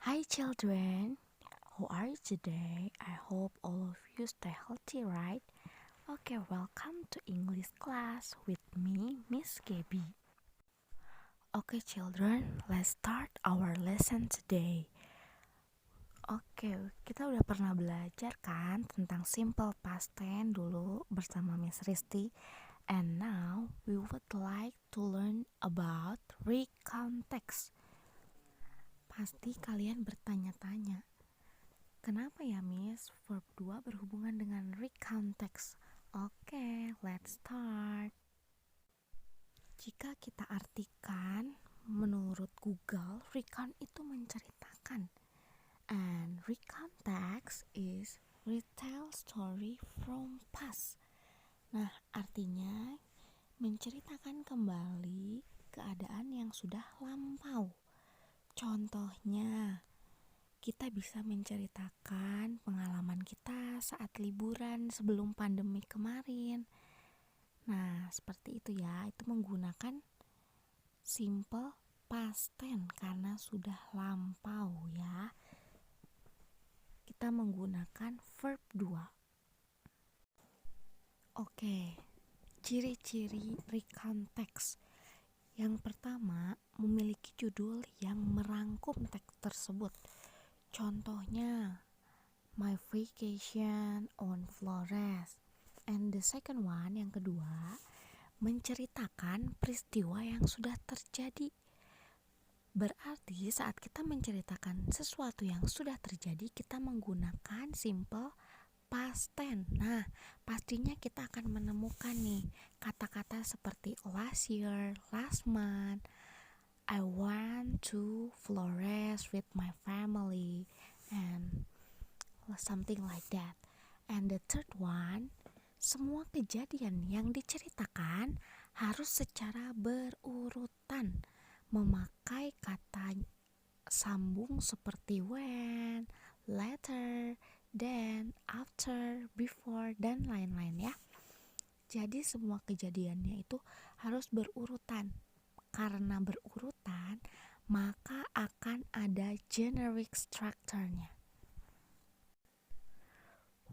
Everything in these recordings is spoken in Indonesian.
Hi children, how are you today? I hope all of you stay healthy, right? Okay, welcome to English class with me, Miss Gabby. Okay children, let's start our lesson today. Oke, kita udah pernah belajar kan tentang simple past tense dulu bersama Miss Risti. And now we would like to learn about recontext. Pasti kalian bertanya-tanya, kenapa ya Miss verb 2 berhubungan dengan recontext? Oke, let's start. Jika kita artikan, menurut Google, recount itu menceritakan. And recontext is retell story from past. Nah, artinya menceritakan kembali keadaan yang sudah lampau. Contohnya, kita bisa menceritakan pengalaman kita saat liburan sebelum pandemi kemarin. Nah, seperti itu ya. Itu menggunakan simple past tense karena sudah lampau ya. Kita menggunakan verb 2. Oke, ciri-ciri recontext. Yang pertama, memiliki judul yang merangkum teks tersebut. Contohnya, My Vacation on Flores. And the second one, yang kedua, menceritakan peristiwa yang sudah terjadi. Berarti saat kita menceritakan sesuatu yang sudah terjadi, kita menggunakan simple past tense. Nah, pastinya kita akan menemukan nih kata-kata seperti last year, last month, I went to Flores with my family, and something like that. And the third one, semua kejadian yang diceritakan harus secara berurutan, memakai kata sambung seperti when, later, then, after, before, dan lain-lain ya. Jadi semua kejadiannya itu harus berurutan. Karena berurutan, maka akan ada generic structure-nya.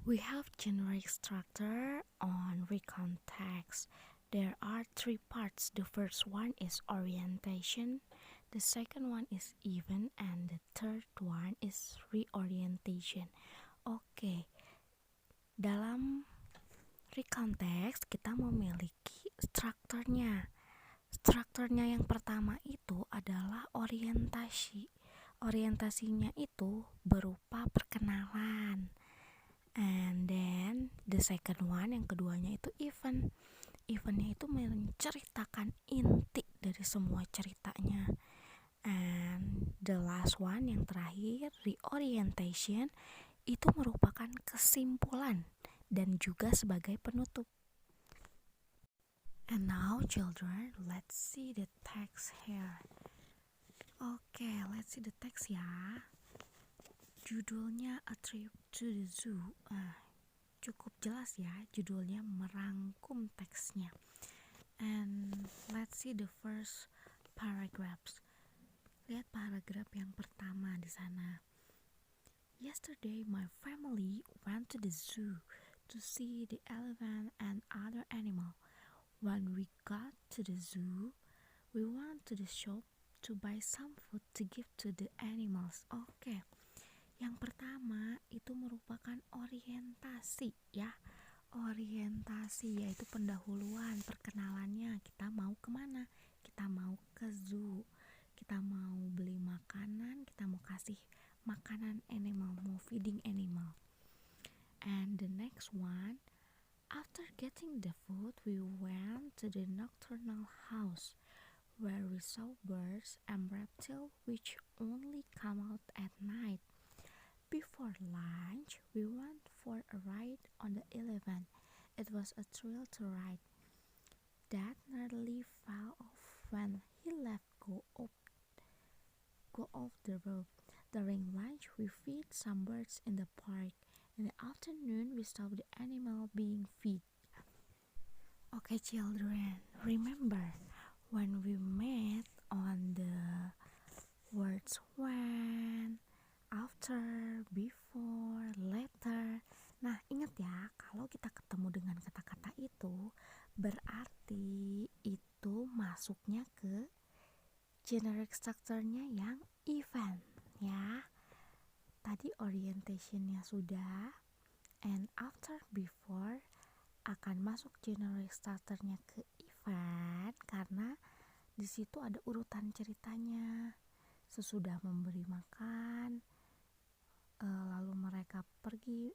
We have generic structure on recontext. There are 3 parts. The first one is orientation, the second one is event, and the third one is reorientation. Oke, dalam recontext kita memiliki strukturnya. Strukturnya yang pertama itu adalah orientasi. Orientasinya itu berupa perkenalan. And then the second one, yang keduanya itu event. Eventnya itu menceritakan inti dari semua ceritanya. And the last one, yang terakhir, reorientation, itu merupakan kesimpulan dan juga sebagai penutup. And now children, let's see the text here. Oke, let's see the text ya. Judulnya A Trip to the Zoo. Cukup jelas ya, judulnya merangkum teksnya. And let's see the first paragraphs. Lihat paragraf yang pertama di sana. Yesterday my family went to the zoo to see the elephant and other animal. When we got to the zoo, we went to the shop to buy some food to give to the animals. Oke. Yang pertama itu merupakan orientasi ya. Orientasi yaitu pendahuluan, perkenalannya. Kita mau kemana? Kita mau ke zoo. Kita mau beli makanan, kita mau kasih makanan animal, mau feeding animal. And the next one, after getting the food, we went to the nocturnal house where we saw birds and reptiles which only come out at night. Before lunch, we went for a ride on the elephant. It was a thrill to ride. Dad nearly fell off when he let go off the rope. During lunch, we feed some birds in the park. In the afternoon, we saw the animal being fed. Okay, children, remember when we met on the words when, after, before, later. Nah, ingat ya, kalau kita ketemu dengan kata-kata itu, berarti itu masuknya ke generic structure-nya yang event ya. Tadi orientationnya sudah, and after, before akan masuk generic structure-nya ke event karena di situ ada urutan ceritanya. Sesudah memberi makan, lalu mereka pergi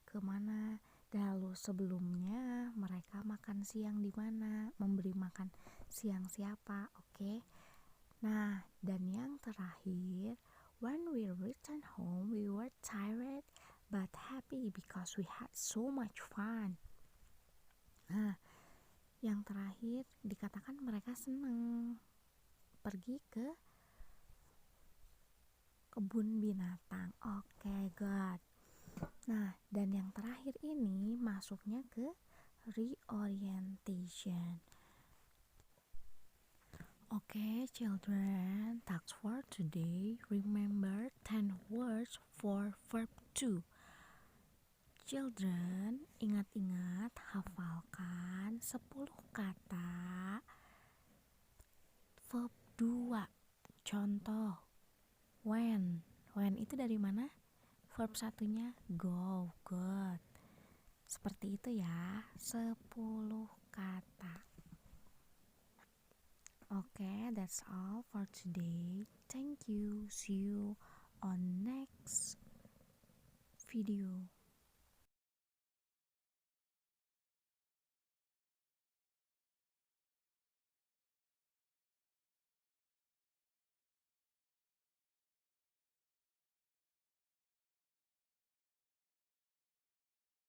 kemana, lalu sebelumnya mereka makan siang di mana, memberi makan siang siapa, oke? Nah, dan yang terakhir, when we return home, we were tired but happy because we had so much fun. Nah, yang terakhir dikatakan mereka senang pergi ke kebun binatang. Oke, good. Nah, dan yang terakhir ini masuknya ke reorientation. Okay, children, that's for today. Remember 10 words for verb to. Children, ingat-ingat hafalkan 10 kata verb 2. Contoh, when. When itu dari mana? Verb satunya go, good. Seperti itu ya, 10 kata. Okay, that's all for today. Thank you. See you on next video.